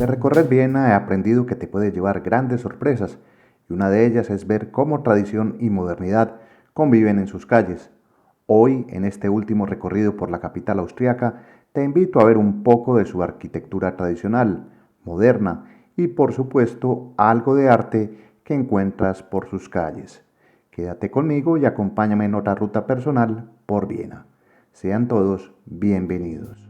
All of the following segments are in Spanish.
De recorrer Viena he aprendido que te puede llevar grandes sorpresas, y una de ellas es ver cómo tradición y modernidad conviven en sus calles. Hoy, en este último recorrido por la capital austriaca, te invito a ver un poco de su arquitectura tradicional, moderna y, por supuesto, algo de arte que encuentras por sus calles. Quédate conmigo y acompáñame en otra ruta personal por Viena. Sean todos bienvenidos.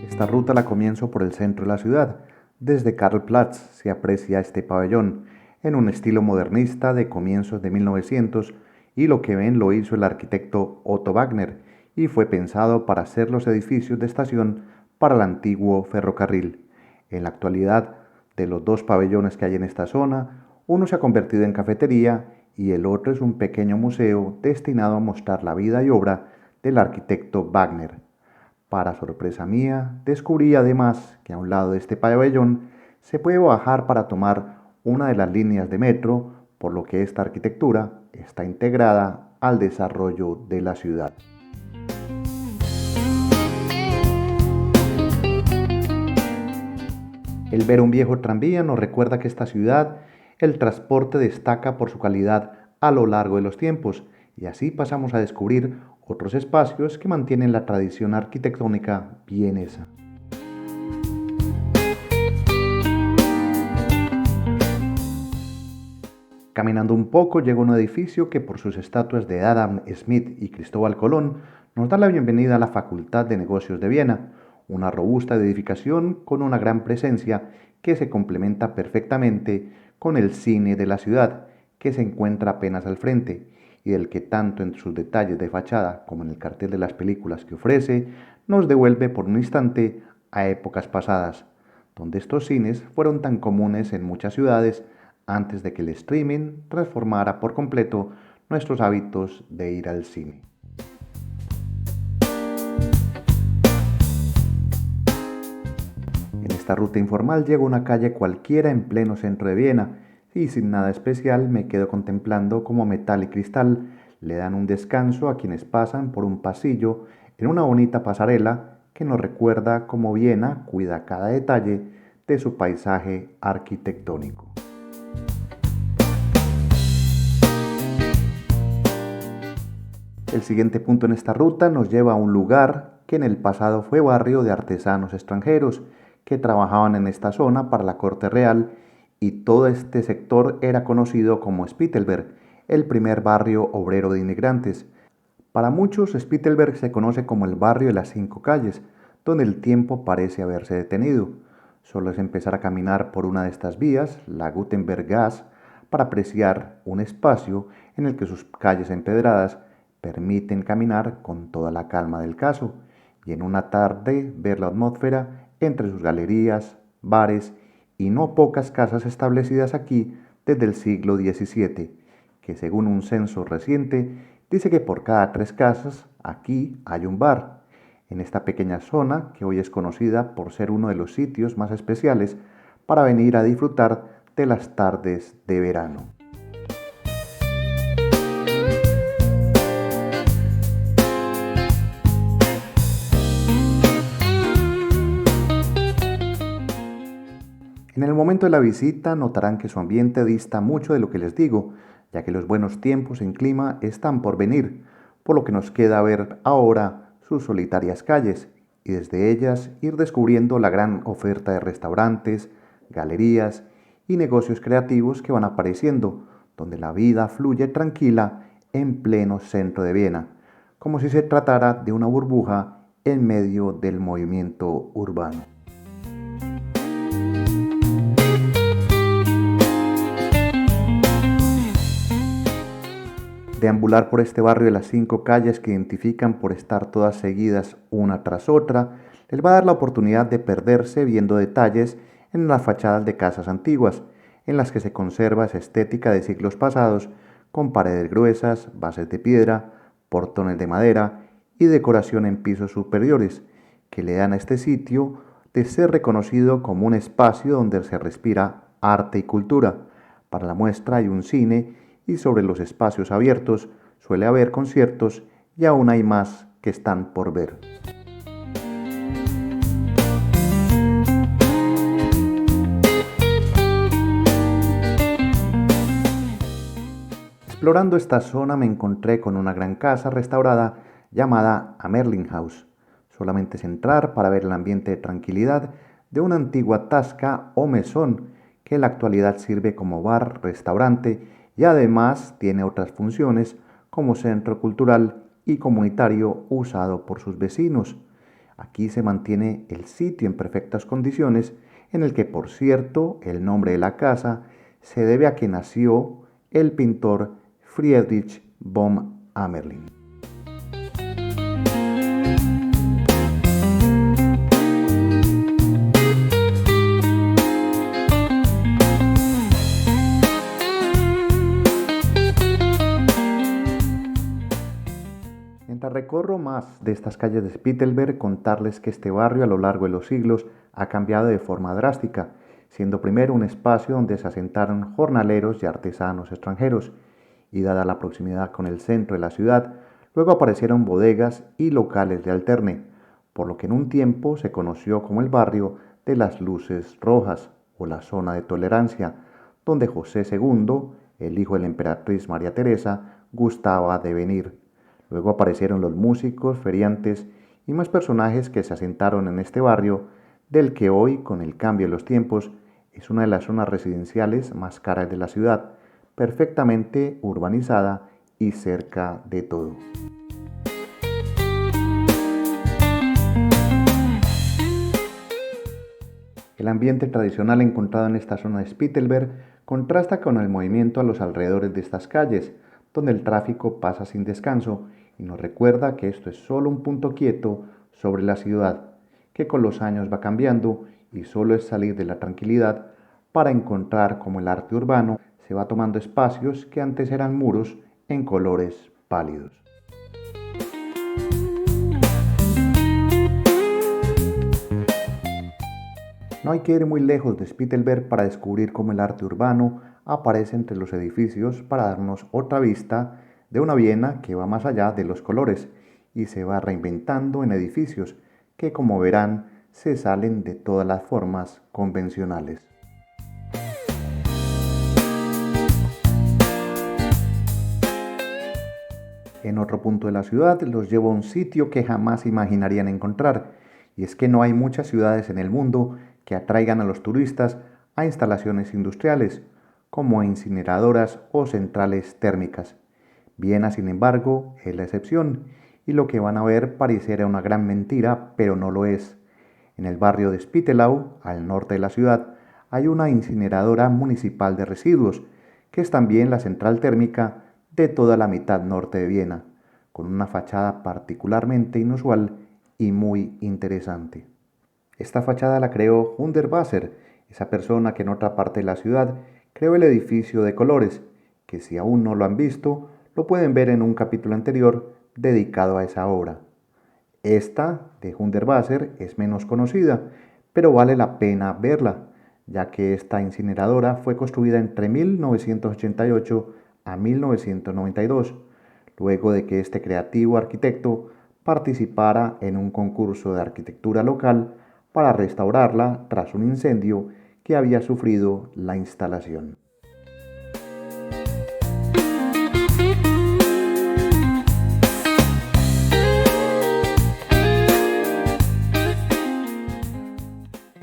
Esta ruta la comienzo por el centro de la ciudad. Desde Karlplatz se aprecia este pabellón, en un estilo modernista de comienzos de 1900, y lo que ven lo hizo el arquitecto Otto Wagner y fue pensado para hacer los edificios de estación para el antiguo ferrocarril. En la actualidad, de los dos pabellones que hay en esta zona, uno se ha convertido en cafetería y el otro es un pequeño museo destinado a mostrar la vida y obra del arquitecto Wagner. Para sorpresa mía, descubrí además que a un lado de este pabellón se puede bajar para tomar una de las líneas de metro, por lo que esta arquitectura está integrada al desarrollo de la ciudad. El ver un viejo tranvía nos recuerda que esta ciudad, el transporte destaca por su calidad a lo largo de los tiempos, y así pasamos a descubrir otros espacios que mantienen la tradición arquitectónica vienesa. Caminando un poco llego a un edificio que por sus estatuas de Adam Smith y Cristóbal Colón nos da la bienvenida a la Facultad de Negocios de Viena, una robusta edificación con una gran presencia que se complementa perfectamente con el cine de la ciudad, que se encuentra apenas al frente y del que tanto en sus detalles de fachada como en el cartel de las películas que ofrece, nos devuelve por un instante a épocas pasadas, donde estos cines fueron tan comunes en muchas ciudades antes de que el streaming transformara por completo nuestros hábitos de ir al cine. En esta ruta informal llego a una calle cualquiera en pleno centro de Viena y sin nada especial me quedo contemplando cómo metal y cristal le dan un descanso a quienes pasan por un pasillo en una bonita pasarela que nos recuerda cómo Viena cuida cada detalle de su paisaje arquitectónico. El siguiente punto en esta ruta nos lleva a un lugar que en el pasado fue barrio de artesanos extranjeros que trabajaban en esta zona para la corte real, y todo este sector era conocido como Spittelberg, el primer barrio obrero de inmigrantes. Para muchos, Spittelberg se conoce como el barrio de las 5 calles, donde el tiempo parece haberse detenido. Solo es empezar a caminar por una de estas vías, la Gutenberggasse, para apreciar un espacio en el que sus calles empedradas permiten caminar con toda la calma del caso y en una tarde ver la atmósfera entre sus galerías, bares y no pocas casas establecidas aquí desde el siglo XVII, que según un censo reciente dice que por cada 3 casas aquí hay un bar. En esta pequeña zona, que hoy es conocida por ser uno de los sitios más especiales para venir a disfrutar de las tardes de verano. En el momento de la visita notarán que su ambiente dista mucho de lo que les digo, ya que los buenos tiempos en clima están por venir, por lo que nos queda ver ahora sus solitarias calles y desde ellas ir descubriendo la gran oferta de restaurantes, galerías y negocios creativos que van apareciendo, donde la vida fluye tranquila en pleno centro de Viena, como si se tratara de una burbuja en medio del movimiento urbano. Deambular por este barrio de las 5 calles que identifican por estar todas seguidas una tras otra, les va a dar la oportunidad de perderse viendo detalles en las fachadas de casas antiguas, en las que se conserva esa estética de siglos pasados, con paredes gruesas, bases de piedra, portones de madera y decoración en pisos superiores, que le dan a este sitio de ser reconocido como un espacio donde se respira arte y cultura. Para la muestra hay un cine y sobre los espacios abiertos suele haber conciertos y aún hay más que están por ver. Explorando esta zona me encontré con una gran casa restaurada llamada Amerlin House. Solamente es entrar para ver el ambiente de tranquilidad de una antigua tasca o mesón que en la actualidad sirve como bar, restaurante y además tiene otras funciones como centro cultural y comunitario usado por sus vecinos. Aquí se mantiene el sitio en perfectas condiciones, en el que, por cierto, el nombre de la casa se debe a que nació el pintor Friedrich von Amerlin. Mientras recorro más de estas calles de Spittelberg, contarles que este barrio a lo largo de los siglos ha cambiado de forma drástica, siendo primero un espacio donde se asentaron jornaleros y artesanos extranjeros, y dada la proximidad con el centro de la ciudad, luego aparecieron bodegas y locales de alterne, por lo que en un tiempo se conoció como el barrio de las Luces Rojas o la zona de tolerancia, donde José II, el hijo de la emperatriz María Teresa, gustaba de venir. Luego aparecieron los músicos, feriantes y más personajes que se asentaron en este barrio, del que hoy, con el cambio de los tiempos, es una de las zonas residenciales más caras de la ciudad, perfectamente urbanizada y cerca de todo. El ambiente tradicional encontrado en esta zona de Spittelberg contrasta con el movimiento a los alrededores de estas calles, donde el tráfico pasa sin descanso y nos recuerda que esto es solo un punto quieto sobre la ciudad, que con los años va cambiando y solo es salir de la tranquilidad para encontrar cómo el arte urbano se va tomando espacios que antes eran muros en colores pálidos. No hay que ir muy lejos de Spittelberg para descubrir cómo el arte urbano aparece entre los edificios para darnos otra vista de una Viena que va más allá de los colores y se va reinventando en edificios que, como verán, se salen de todas las formas convencionales. En otro punto de la ciudad los llevo a un sitio que jamás imaginarían encontrar, y es que no hay muchas ciudades en el mundo que atraigan a los turistas a instalaciones industriales, como incineradoras o centrales térmicas. Viena, sin embargo, es la excepción, y lo que van a ver pareciera una gran mentira, pero no lo es. En el barrio de Spittelau, al norte de la ciudad, hay una incineradora municipal de residuos, que es también la central térmica de toda la mitad norte de Viena, con una fachada particularmente inusual y muy interesante. Esta fachada la creó Hundertwasser, esa persona que en otra parte de la ciudad creó el edificio de colores, que si aún no lo han visto, lo pueden ver en un capítulo anterior dedicado a esa obra. Esta, de Hundertwasser, es menos conocida, pero vale la pena verla, ya que esta incineradora fue construida entre 1988 a 1992, luego de que este creativo arquitecto participara en un concurso de arquitectura local para restaurarla tras un incendio que había sufrido la instalación.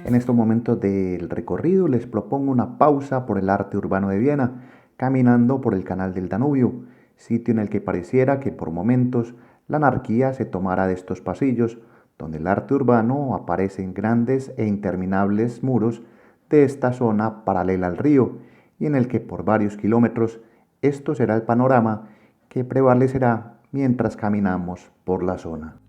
En estos momentos del recorrido les propongo una pausa por el arte urbano de Viena, caminando por el canal del Danubio, sitio en el que pareciera que por momentos la anarquía se tomara de estos pasillos, donde el arte urbano aparece en grandes e interminables muros de esta zona paralela al río, y en el que por varios kilómetros esto será el panorama que prevalecerá mientras caminamos por la zona.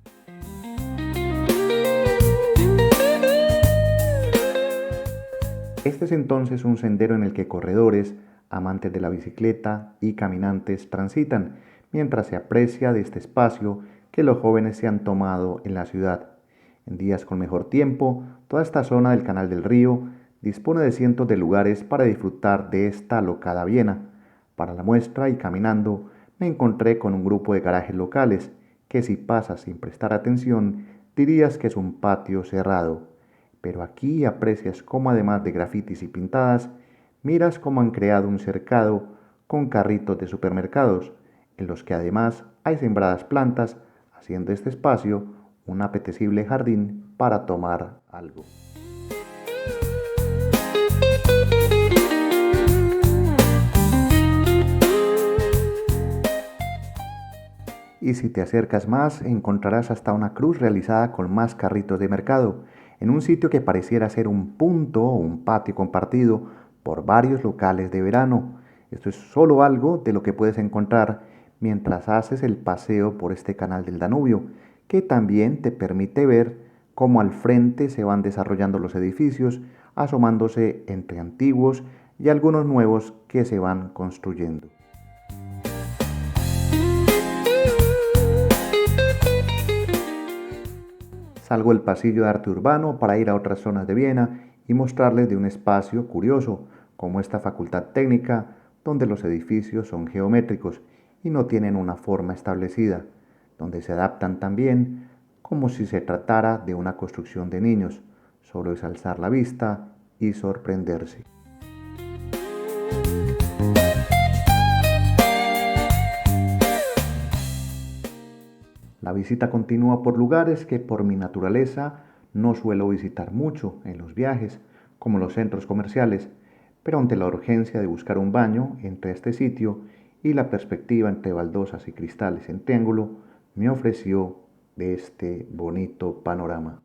Este es entonces un sendero en el que corredores, amantes de la bicicleta y caminantes transitan, mientras se aprecia de este espacio que los jóvenes se han tomado en la ciudad. En días con mejor tiempo, toda esta zona del Canal del Río dispone de cientos de lugares para disfrutar de esta alocada Viena. Para la muestra y caminando me encontré con un grupo de garajes locales que si pasas sin prestar atención dirías que es un patio cerrado. Pero aquí aprecias cómo además de grafitis y pintadas, miras cómo han creado un cercado con carritos de supermercados, en los que además hay sembradas plantas, haciendo este espacio un apetecible jardín para tomar algo. Y si te acercas más, encontrarás hasta una cruz realizada con más carritos de mercado, en un sitio que pareciera ser un punto o un patio compartido por varios locales de verano. Esto es solo algo de lo que puedes encontrar mientras haces el paseo por este canal del Danubio, que también te permite ver cómo al frente se van desarrollando los edificios, asomándose entre antiguos y algunos nuevos que se van construyendo. Salgo del pasillo de arte urbano para ir a otras zonas de Viena y mostrarles de un espacio curioso, como esta facultad técnica, donde los edificios son geométricos y no tienen una forma establecida, donde se adaptan también como si se tratara de una construcción de niños, solo es alzar la vista y sorprenderse. La visita continúa por lugares que por mi naturaleza no suelo visitar mucho en los viajes, como los centros comerciales, pero ante la urgencia de buscar un baño entre este sitio y la perspectiva entre baldosas y cristales en triángulo, me ofreció de este bonito panorama.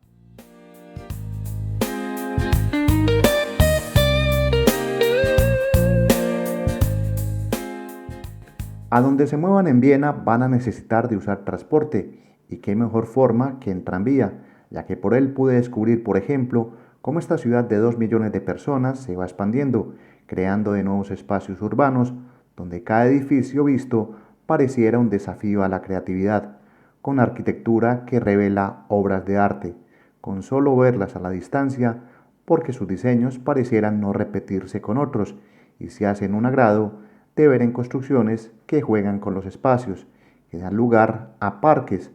A donde se muevan en Viena van a necesitar de usar transporte, y qué mejor forma que en tranvía, ya que por él pude descubrir, por ejemplo, cómo esta ciudad de 2 millones de personas se va expandiendo, creando de nuevos espacios urbanos, donde cada edificio visto pareciera un desafío a la creatividad, con arquitectura que revela obras de arte, con solo verlas a la distancia, porque sus diseños parecieran no repetirse con otros, y se hacen un agrado de ver en construcciones que juegan con los espacios, que dan lugar a parques,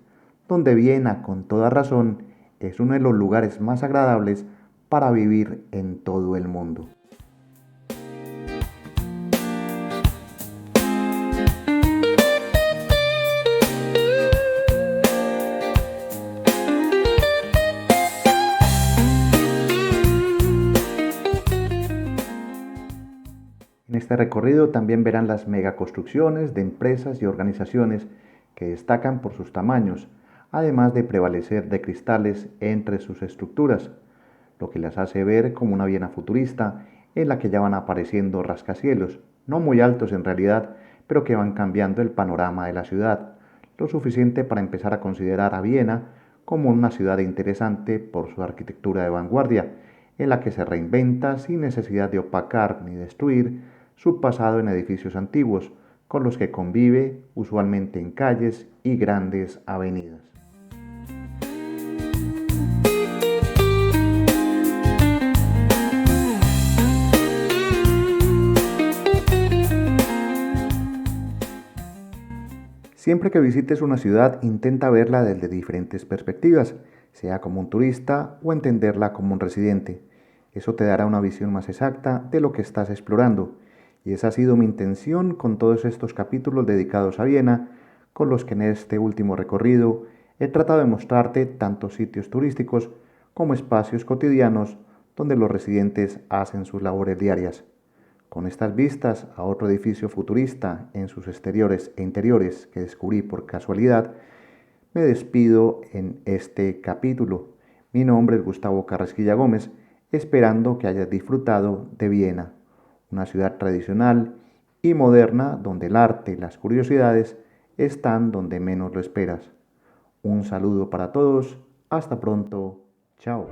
donde Viena, con toda razón, es uno de los lugares más agradables para vivir en todo el mundo. En este recorrido también verán las megaconstrucciones de empresas y organizaciones que destacan por sus tamaños, además de prevalecer de cristales entre sus estructuras, lo que las hace ver como una Viena futurista en la que ya van apareciendo rascacielos, no muy altos en realidad, pero que van cambiando el panorama de la ciudad, lo suficiente para empezar a considerar a Viena como una ciudad interesante por su arquitectura de vanguardia, en la que se reinventa sin necesidad de opacar ni destruir su pasado en edificios antiguos, con los que convive usualmente en calles y grandes avenidas. Siempre que visites una ciudad, intenta verla desde diferentes perspectivas, sea como un turista o entenderla como un residente. Eso te dará una visión más exacta de lo que estás explorando. Y esa ha sido mi intención con todos estos capítulos dedicados a Viena, con los que en este último recorrido he tratado de mostrarte tanto sitios turísticos como espacios cotidianos donde los residentes hacen sus labores diarias. Con estas vistas a otro edificio futurista en sus exteriores e interiores que descubrí por casualidad, me despido en este capítulo. Mi nombre es Gustavo Carrasquilla Gómez, esperando que hayas disfrutado de Viena, una ciudad tradicional y moderna donde el arte y las curiosidades están donde menos lo esperas. Un saludo para todos, hasta pronto, chao.